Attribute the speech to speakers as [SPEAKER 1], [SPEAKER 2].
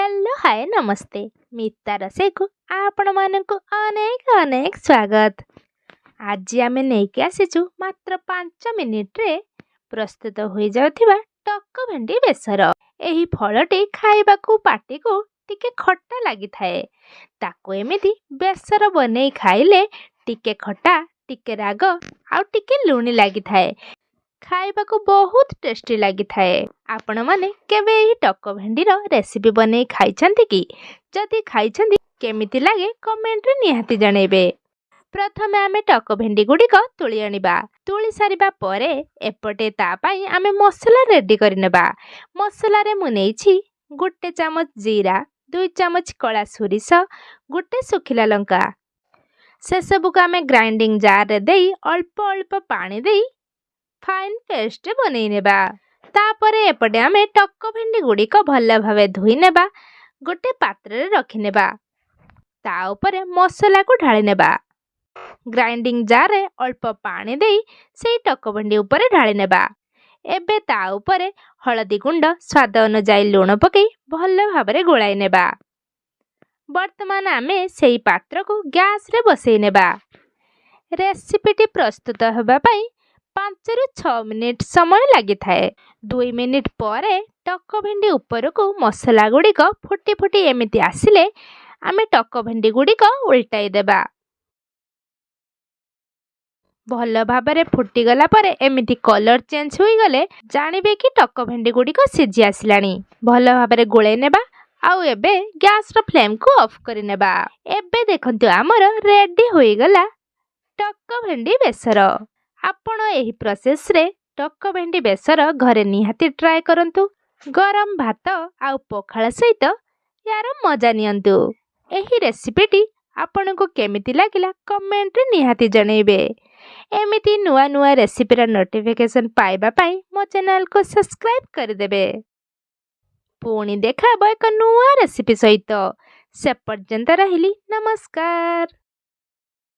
[SPEAKER 1] Hello hi नमस्ते मिता रसे को आपण मानक अनेक अनेक स्वागत। आज आमे नेकी आसीचु मात्र 5 मिनिट रे प्रस्तुत हो जाउथिबा टक भेंडी बेसर। एही फलटी खाइबाकू पाटी को टिके खट्टा लागि थाए। ताको एमिति बेसर बनै खाइले टिके खट्टा टिके राग आउ टिके लुणी लागि थाए। खाइबाकू बहुत टेस्टी लागि थाए। आपण माने केबे एही टक भेंडीर रेसिपी बनै खाइछन्ति कि? जदि खाइछन्ति केमिति लागे कमेंट रे निहाती जणैबे। प्रथमे आमे टक भेंडी गुडिक तुली आनिबा। तुली सारिबा परे एपटे ता पई आमे मसला रेडी करिनेबा। मसला रे मु नेइछि 1 चामच जीरा, 2 चामच कला सोरिष, 1 सुखिला लंका। से सबु को आमे ग्राइंडिंग जार रे देई अल्प अल्प पानी देई फाइन पेस्ट बनै नेबा। तापरे एपटे आमे टक भेंडी गुडिक भल भावे धोई नेबा। गोटे पात्र रे रखि नेबा। ता ऊपर मसला को ढाଳି नेबा। ग्राइंडिंग जार रे अल्प पानी देई सेई टक भेंडी ऊपर ढाଳି नेबा। एबे ता ऊपर हळदी गुंड स्वाद अनुसार लूण पकई भल भाबरे गोळाई नेबा। वर्तमान आमे सेई पात्र को गैस रे बसई नेबा। रेसिपीटी प्रस्तुत हेबा पई 5 ରୁ 6 मिनिट समय लागि थाए। 2 मिनिट परे टक भेंडी ऊपर को मसला गुडिक फुटी फुटी एमिति आसिले आमे टक भेंडी गुडिक उल्टाई देबा। भल भाबरे फुटी गला परे एमिति कलर चेंज होई गले जानिबे कि टक भेंडी गुडिक सिझी आसिलानी। भल भाबरे गोळे नेबा आउ एबे गैस रो फ्लेम को ऑफ करि नेबा। एबे देखंतु हमर रेडी होई गला टक भेंडी बेसर। आपण एही प्रोसेस रे टक भेंडी बेसर घरे निहाती ट्राए करंतु। गरम भात आउ पखाळ सहित यार मजा नियंतु। एही रेसिपीटी आपण को केमिति लागिला कमेंट रे निहाती जणैबे। एमिति नुआ नुआ रेसिपी रा नोटिफिकेशन पाइबा पाई मो चैनल को सब्सक्राइब कर देबे। पुणी देखाबो एक नुआ रेसिपी सहित। से पर्यंत रहिली नमस्कार।